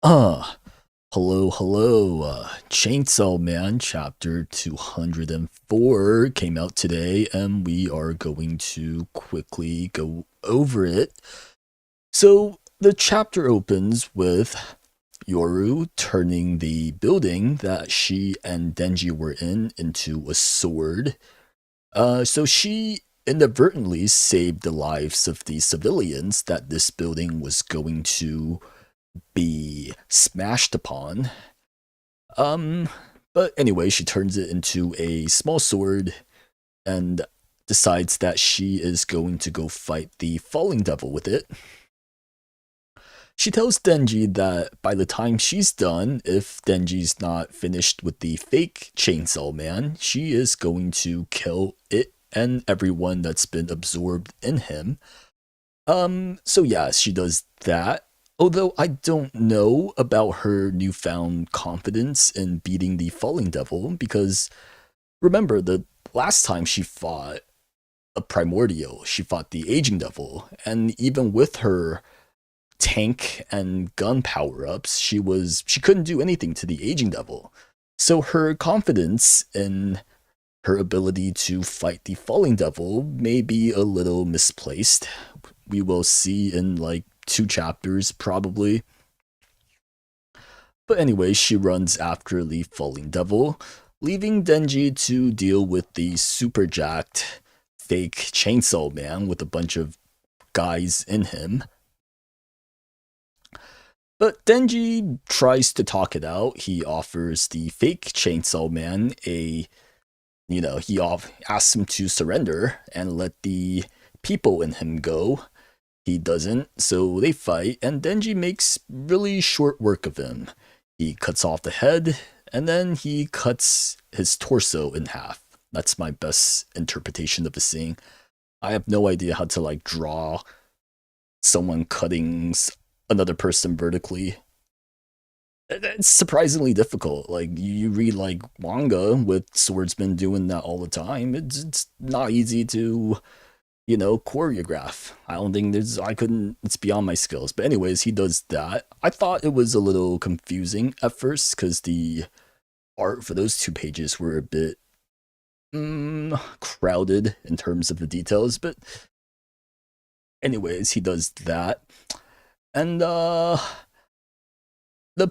Uh, hello. Chainsaw Man chapter 204 came out today, and we are going to quickly go over it. So, the chapter opens with Yoru turning the building that she and Denji were in into a sword. So she inadvertently saved the lives of the civilians that this building was going to be smashed upon. Um, but anyway, she turns it into a small sword and decides that she is going to go fight the falling devil with it. She tells Denji that by the time she's done, if Denji's not finished with the fake Chainsaw Man, she is going to kill it and everyone that's been absorbed in him. So yeah, she does that. Although I don't know about her newfound confidence in beating the Falling Devil, because remember, the last time she fought a Primordial, she fought the Aging Devil, and even with her tank and gun power-ups, she couldn't do anything to the Aging Devil. So her confidence in her ability to fight the Falling Devil may be a little misplaced. We will see in like 2 chapters, probably. But anyway, she runs after the Falling Devil, leaving Denji to deal with the super jacked fake Chainsaw Man with a bunch of guys in him. But Denji tries to talk it out. He offers the fake Chainsaw Man asks him to surrender and let the people in him go. He doesn't, so they fight, and Denji makes really short work of him. He cuts off the head, and then he cuts his torso in half. That's my best interpretation of the scene. I have no idea how to like draw someone cutting another person vertically. It's surprisingly difficult. Like you read like manga with swordsmen doing that all the time. It's not easy to choreograph. I don't think it's beyond my skills. But anyways, he does that. I thought it was a little confusing at first because the art for those 2 pages were a bit crowded in terms of the details. But anyways, he does that. And the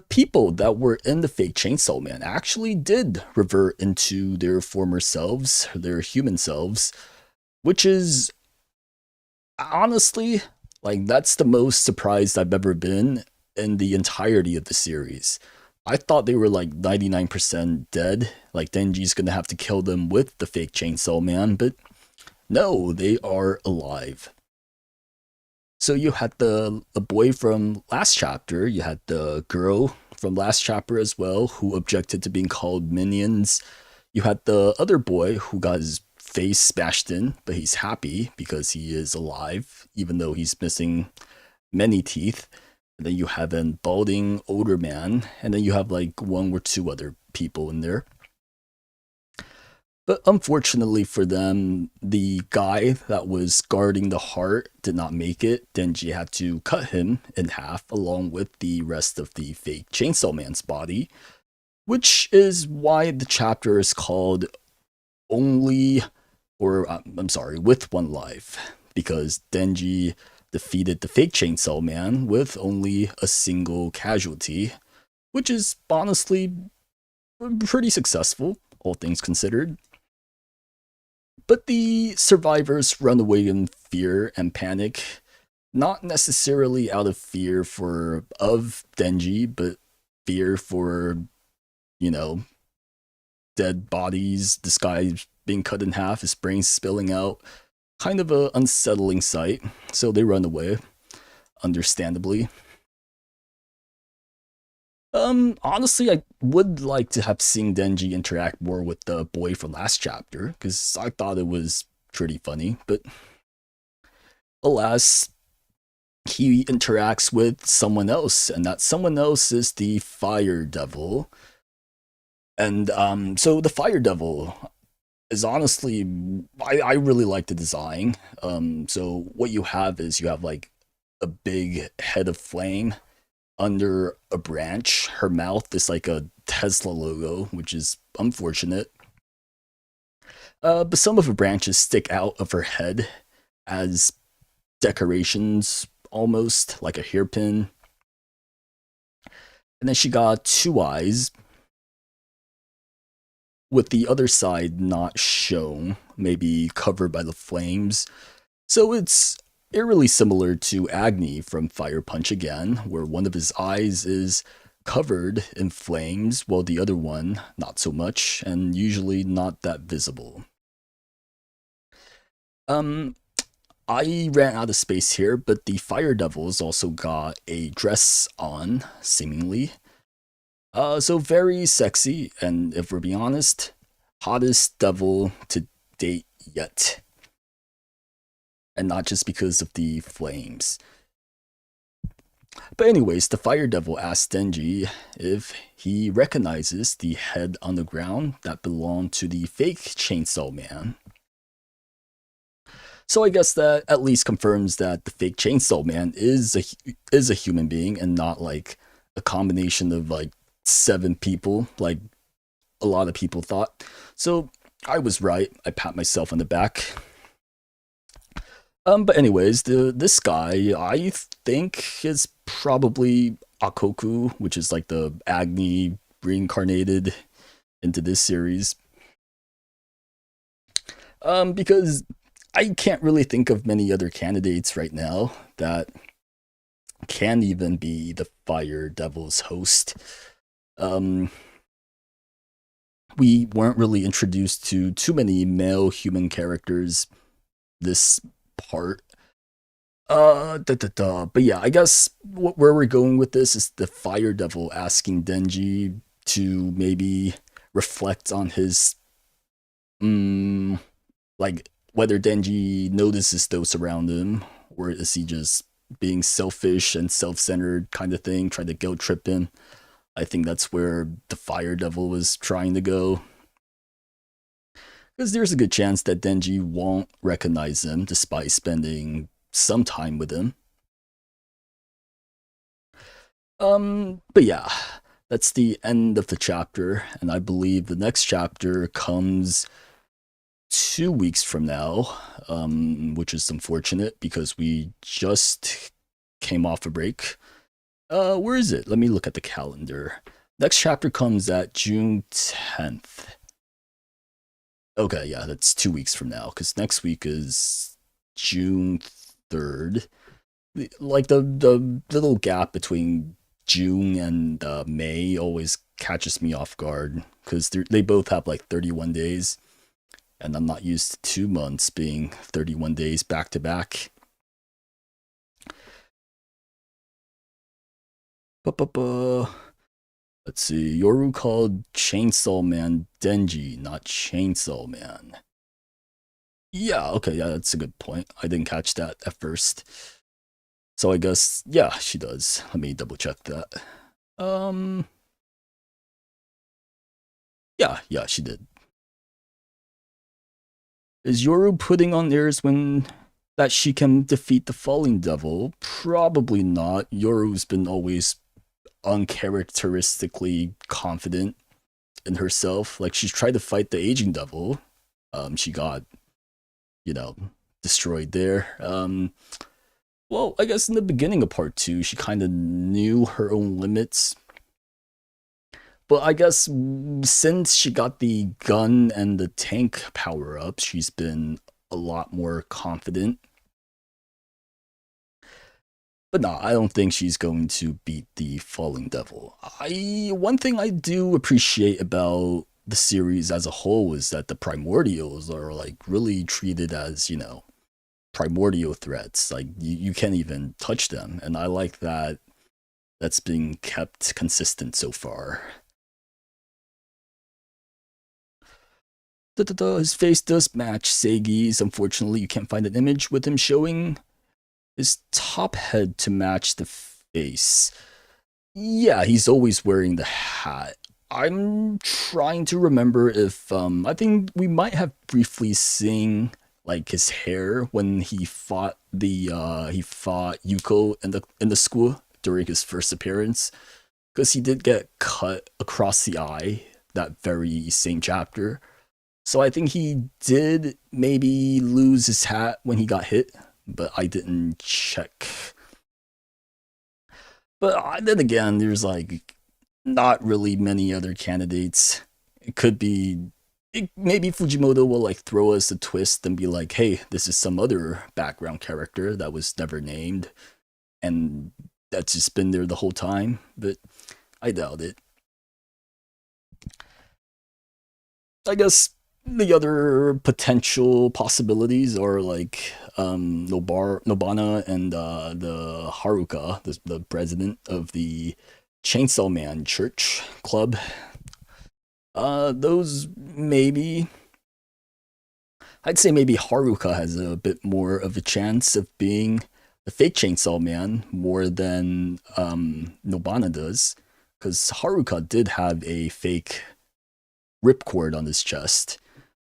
people that were in the fake Chainsaw Man actually did revert into their former selves, their human selves, which is honestly, like, that's the most surprised I've ever been in the entirety of the series. I thought they were like 99% dead, like Denji's gonna have to kill them with the fake Chainsaw Man, but no, they are alive. So you had the boy from last chapter, you had the girl from last chapter as well, who objected to being called minions. You had the other boy who got his face smashed in, but he's happy because he is alive, even though he's missing many teeth. And then you have an balding older man, and then you have like 1 or 2 other people in there. But unfortunately for them, the guy that was guarding the heart did not make it. Denji had to cut him in half along with the rest of the fake Chainsaw Man's body, which is why the chapter is called Only, or I'm sorry, With One Life, because Denji defeated the fake Chainsaw Man with only a single casualty, which is honestly pretty successful, all things considered. But the survivors run away in fear and panic, not necessarily out of fear for of Denji, but fear for, you know, dead bodies, this guy being cut in half, his brains spilling out. Kind of a unsettling sight, so they run away, understandably. Honestly, I would like to have seen Denji interact more with the boy from last chapter, because I thought it was pretty funny, but alas, he interacts with someone else, and that someone else is the Fire Devil. And so the Fire Devil is honestly, I really like the design. So what you have is you have like a big head of flame, under a branch. Her mouth is like a Tesla logo, which is unfortunate. But some of her branches stick out of her head as decorations, almost like a hairpin. And then she got two eyes, with the other side not shown, maybe covered by the flames. So it's eerily similar to Agni from Fire Punch again, where one of his eyes is covered in flames, while the other one not so much, and usually not that visible. Um, I ran out of space here, but the Fire Devils also got a dress on, seemingly. So very sexy, and if we're being honest, hottest devil to date yet. And not just because of the flames. But anyways, the Fire Devil asks Denji if he recognizes the head on the ground that belonged to the fake Chainsaw Man. So I guess that at least confirms that the fake Chainsaw Man is a human being and not like a combination of like 7 people, like a lot of people thought. So I was right. I pat myself on the back. But anyways, this guy I think is probably Akoku, which is like the Agni reincarnated into this series. Because I can't really think of many other candidates right now that can even be the Fire Devil's host. We weren't really introduced to too many male human characters this part. But yeah, I guess where we're going with this is the Fire Devil asking Denji to maybe reflect on his, like whether Denji notices those around him, or is he just being selfish and self-centered kind of thing, trying to guilt trip him. I think that's where the Fire Devil was trying to go. Because there's a good chance that Denji won't recognize him despite spending some time with him. But yeah, that's the end of the chapter, and I believe the next chapter comes 2 weeks from now, which is unfortunate because we just came off a break. Where is it? Let me look at the calendar. Next chapter comes at June 10th. Okay, yeah, that's 2 weeks from now, because next week is June 3rd. Like, the little gap between June and May always catches me off guard, because they both have, like, 31 days, and I'm not used to 2 months being 31 days back-to-back. Let's see, Yoru called Chainsaw Man Denji, not Chainsaw Man. Yeah, okay, yeah, that's a good point. I didn't catch that at first. So I guess, yeah, she does. Let me double check that. Yeah, she did. Is Yoru putting on airs when that she can defeat the Falling Devil? Probably not. Yoru's been always uncharacteristically confident in herself. Like, she's tried to fight the Aging Devil. She got, destroyed there. Well, I guess in the beginning of part 2, she kind of knew her own limits. But I guess since she got the gun and the tank power-up, she's been a lot more confident. But no, I don't think she's going to beat the Falling Devil. One thing I do appreciate about the series as a whole is that the primordials are like really treated as, primordial threats. Like you can't even touch them, and I like that that's being kept consistent so far. His face does match Seigi's. Unfortunately, you can't find an image with him showing his top head to match the face. Yeah, he's always wearing the hat. I'm trying to remember if I think we might have briefly seen like his hair when he fought Yuko in the school during his first appearance, because he did get cut across the eye that very same chapter. So I think he did maybe lose his hat when he got hit, but I didn't check. But then again, there's like not really many other candidates. It could be maybe Fujimoto will like throw us a twist and be like, "Hey, this is some other background character that was never named, and that's just been there the whole time." But I doubt it. I guess the other potential possibilities are like Nobana and the Haruka, the president of the Chainsaw Man Church Club. Those maybe. I'd say maybe Haruka has a bit more of a chance of being the fake Chainsaw Man more than Nobana does, because Haruka did have a fake ripcord on his chest.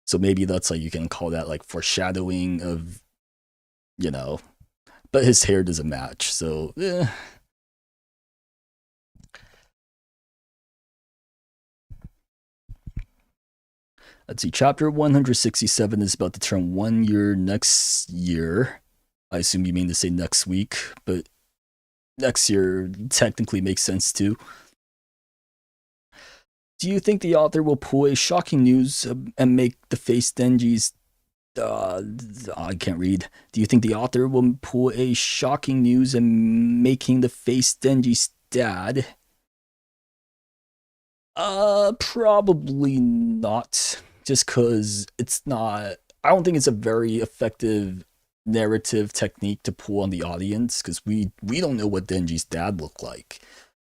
So maybe that's like you can call that like foreshadowing of, you know, but his hair doesn't match. So, let's see. Chapter 167 is about to turn 1 year next year. I assume you mean to say next week, but next year technically makes sense too. Do you think the author will pull a shocking news and make the face Denji's I can't read. Do you think the author will pull a shocking news and making the face Denji's dad? Probably not. Just cause it's not I don't think it's a very effective narrative technique to pull on the audience, because we don't know what Denji's dad looked like.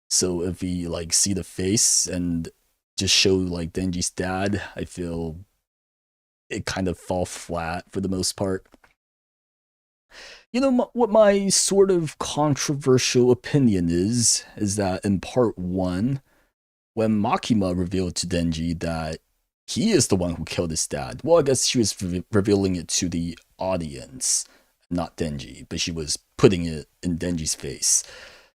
So if we like see the face and just show like Denji's dad, I feel it kind of fall flat for the most part. You know what my sort of controversial opinion is that in part one, when Makima revealed to Denji that he is the one who killed his dad. Well, I guess she was revealing it to the audience, not Denji, but she was putting it in Denji's face.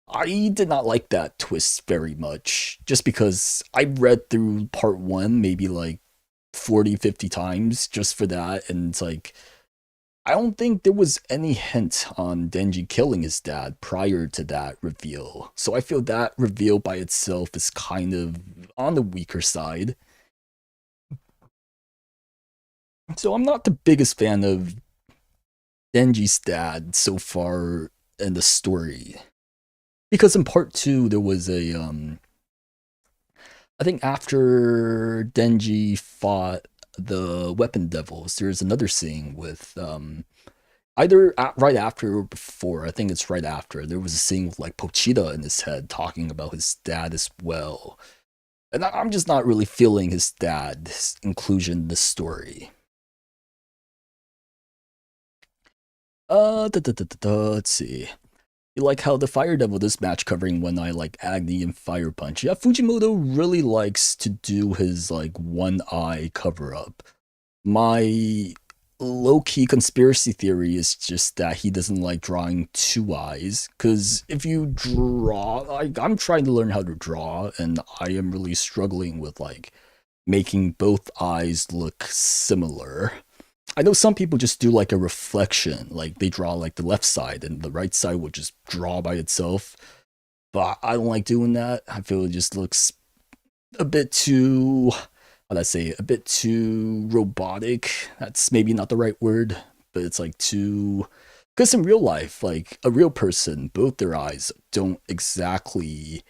I did not like that twist very much, just because I read through part one maybe like 40, 50 times just for that, and it's like, I don't think there was any hint on Denji killing his dad prior to that reveal. So I feel that reveal by itself is kind of on the weaker side. So I'm not the biggest fan of Denji's dad so far in the story. Because in part two, there was a, I think after Denji fought the Weapon Devils, there's another scene with, either right after or before, I think it's right after, there was a scene with like Pochita in his head talking about his dad as well. And I'm just not really feeling his dad's inclusion in the story. Let's see. You like how the Fire Devil this match covering One Eye like Agni and Fire Punch. Yeah, Fujimoto really likes to do his like one eye cover up. My low-key conspiracy theory is just that he doesn't like drawing two eyes, because if you draw, like, I'm trying to learn how to draw, and I am really struggling with like making both eyes look similar. I know some people just do like a reflection, like they draw like the left side and the right side will just draw by itself. But I don't like doing that. I feel it just looks a bit too, how do I say, a bit too robotic. That's maybe not the right word, but it's like too, because in real life, like a real person, both their eyes don't exactly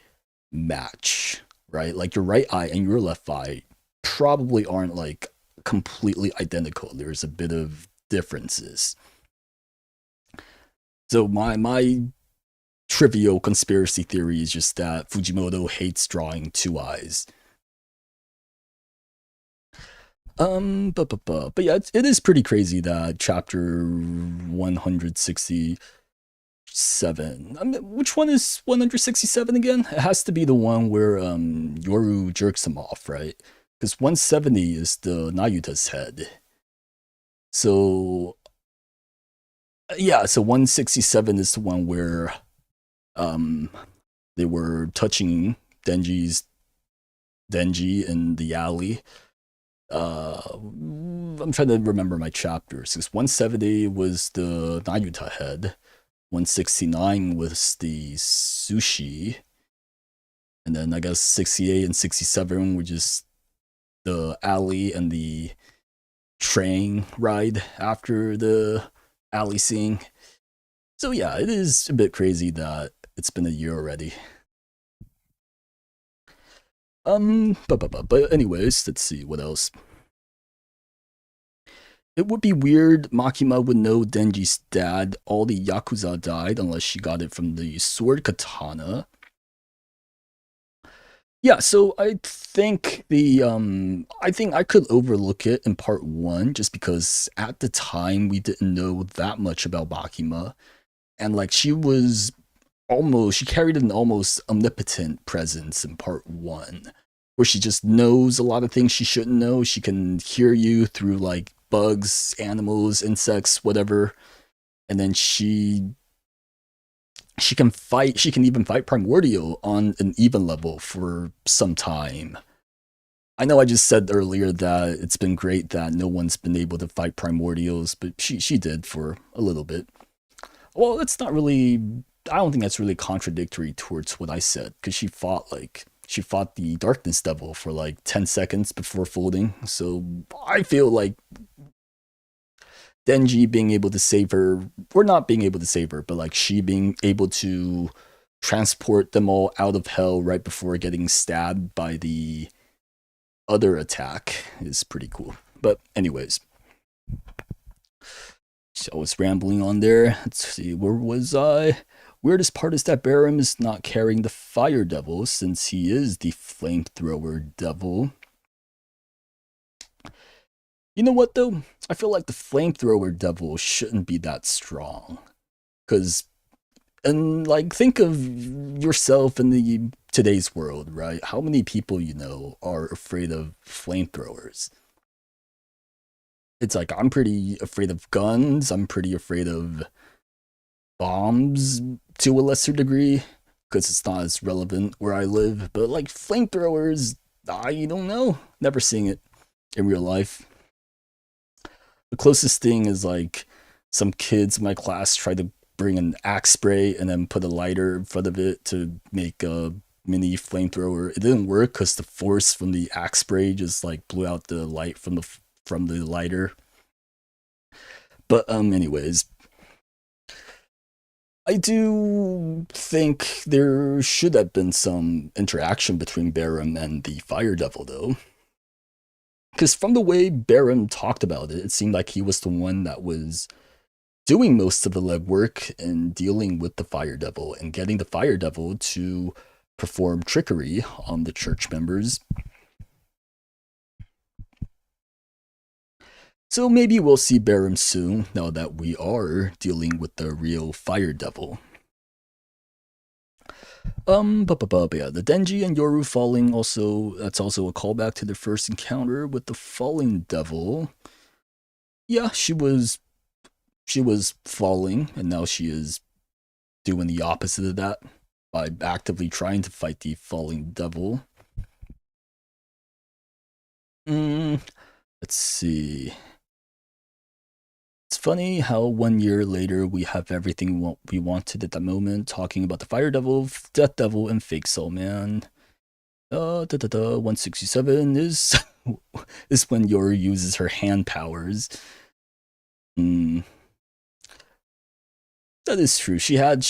match, right? Like your right eye and your left eye probably aren't like completely identical. There's a bit of differences. So my trivial conspiracy theory is just that Fujimoto hates drawing two eyes. But yeah, it is pretty crazy that chapter 167. I mean, which one is 167 again? It has to be the one where Yoru jerks him off, right? Because 170 is the Nayuta's head. So yeah, so 167 is the one where Um, they were touching Denji in the alley. I'm trying to remember my chapters. 'Cause 170 was the Nayuta head. 169 was the sushi. And then I guess 68 and 67 were just the alley and the train ride after the alley scene. So yeah, it is a bit crazy that it's been a year already. But anyways, let's see what else. It would be weird Makima would know Denji's dad. All the Yakuza died unless she got it from the sword katana. Yeah, so I think I could overlook it in part one just because at the time we didn't know that much about Makima. And like she carried an almost omnipotent presence in part one, where she just knows a lot of things she shouldn't know. She can hear you through like bugs, animals, insects, whatever. And then she can fight, she can even fight Primordial on an even level for some time. I know I just said earlier that it's been great that no one's been able to fight Primordials, but she did for a little bit. Well, it's not really. I don't think that's really contradictory towards what I said because she fought the Darkness Devil for like 10 seconds before folding. So I feel like Denji being able to save her, or not being able to save her, but like she being able to transport them all out of hell right before getting stabbed by the other attack is pretty cool. But anyways, so I was rambling on there. Let's see, where was I? Weirdest part is that Barham is not carrying the Fire Devil since he is the Flamethrower Devil. You know what though? I feel like the Flamethrower Devil shouldn't be that strong. Cause and like think of yourself in the today's world, right? How many people you know are afraid of flamethrowers? It's like I'm pretty afraid of guns, I'm pretty afraid of bombs to a lesser degree because it's not as relevant where I live. But like flamethrowers, I don't know. Never seeing it in real life. The closest thing is like some kids in my class tried to bring an axe spray and then put a lighter in front of it to make a mini flamethrower. It didn't work because the force from the axe spray just like blew out the light from the lighter. But anyways, I do think there should have been some interaction between Barum and the Fire Devil, though. Because from the way Barum talked about it, it seemed like he was the one that was doing most of the legwork and dealing with the Fire Devil and getting the Fire Devil to perform trickery on the church members. So maybe we'll see Barum soon, now that we are dealing with the real Fire Devil. But yeah, the Denji and Yoru falling also, that's also a callback to their first encounter with the falling devil. Yeah, she was falling, and now she is doing the opposite of that by actively trying to fight the falling devil. Mm, let's see. It's funny how 1 year later we have everything we wanted at the moment, talking about the Fire Devil, Death Devil, and Fake Soul Man. 167 is is when Yoru uses her hand powers. Mm, that is true. She had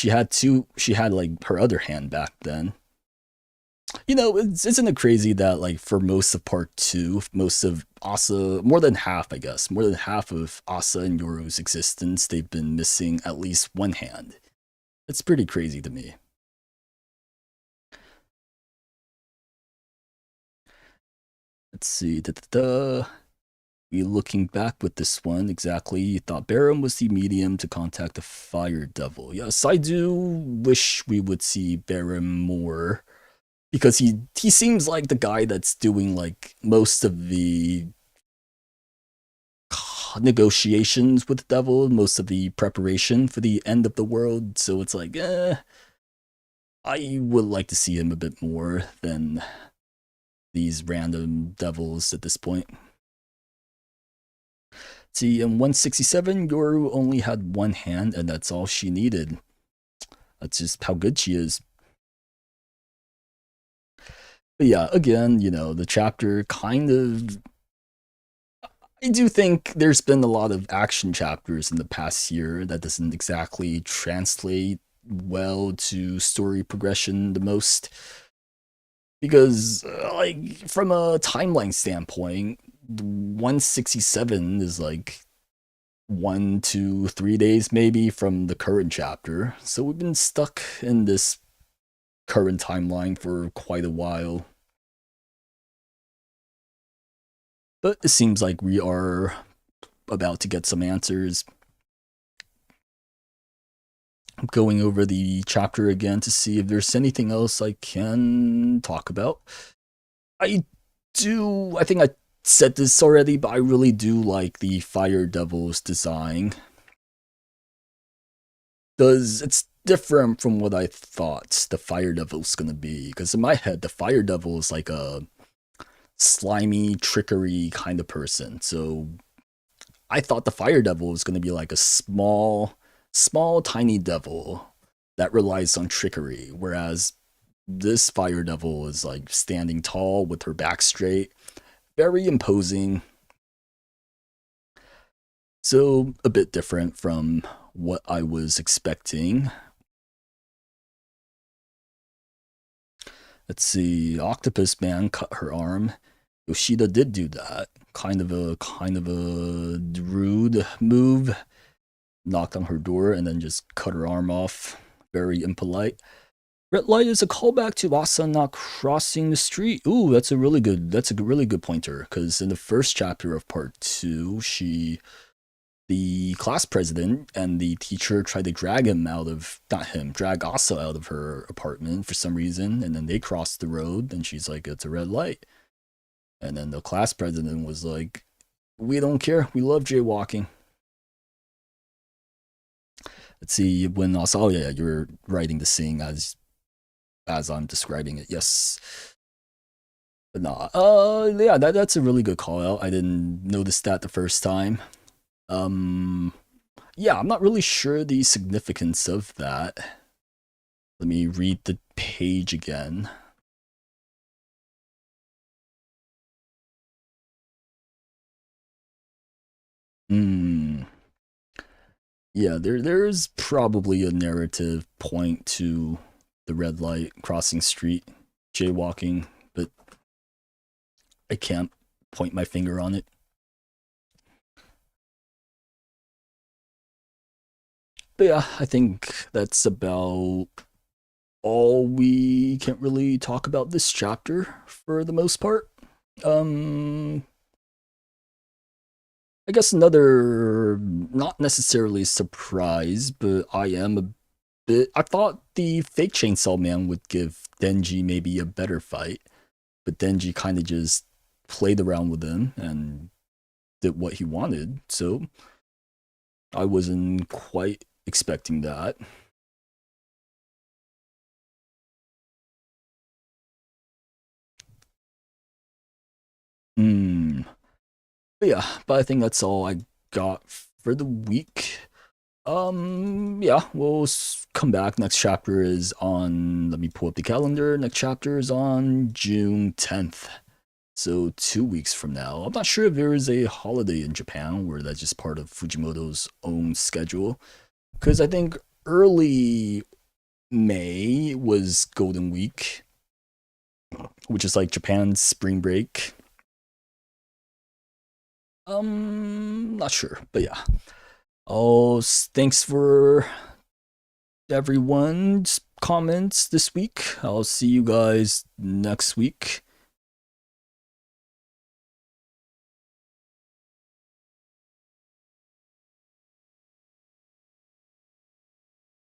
like her other hand back then. You know, isn't it crazy that like for most of part two, most of Asa, more than half, I guess, more than half of Asa and Yoru's existence, they've been missing at least one hand. It's pretty crazy to me. Let's see. We looking back with this one exactly. You thought Barum was the medium to contact the Fire Devil. Yes, I do wish we would see Barum more because he seems like the guy that's doing like most of the negotiations with the devil, most of the preparation for the end of the world. So it's like, I would like to see him a bit more than these random devils at this point. See, in 167, Yoru only had one hand, and that's all she needed. That's just how good she is. But yeah, again, the chapter kind of. I do think there's been a lot of action chapters in the past year that doesn't exactly translate well to story progression the most. Because, like, from a timeline standpoint, 167 is like 1 to 3 days maybe from the current chapter. So we've been stuck in this current timeline for quite a while. But it seems like we are about to get some answers. I'm going over the chapter again to see if there's anything else I can talk about. I think I said this already, but I really do like the Fire Devil's design. It's different from what I thought the Fire Devil's gonna be, because in my head, the Fire Devil is like a slimy, trickery kind of person. So I thought the Fire Devil was gonna be like a small, tiny devil that relies on trickery, whereas this Fire Devil is like standing tall with her back straight, very imposing. So a bit different from what I was expecting. Let's see, Octopus Man cut her arm. Yoshida did do that. Kind of a rude move. Knocked on her door and then just cut her arm off. Very impolite. Red light is a callback to Asa not crossing the street. Ooh, that's a really good pointer. Because in the first chapter of part 2, the class president and the teacher tried to drag Asa out of her apartment for some reason, and then they crossed the road, and she's like, it's a red light. And then the class president was like, we don't care, we love jaywalking. Let's see, when Asa, oh yeah, you're writing the scene as I'm describing it, yes. But nah, yeah, that's a really good call out. I didn't notice that the first time. Yeah, I'm not really sure the significance of that. Let me read the page again. Yeah, there's probably a narrative point to the red light, crossing street, jaywalking, but I can't point my finger on it. But yeah, I think that's about all we can't really talk about this chapter for the most part. I guess another, not necessarily surprise, but I am a bit. I thought the fake Chainsaw Man would give Denji maybe a better fight, but Denji kind of just played around with him and did what he wanted. So I wasn't quite expecting that. But I think that's all I got for the week. Yeah, we'll come back. Next chapter is on, let me pull up the calendar. Next chapter is on June 10th. So 2 weeks from now. I'm not sure if there is a holiday in Japan where that's just part of Fujimoto's own schedule. Because I think early May was Golden Week, which is like Japan's spring break. Not sure, but yeah. Oh, thanks for everyone's comments this week. I'll see you guys next week.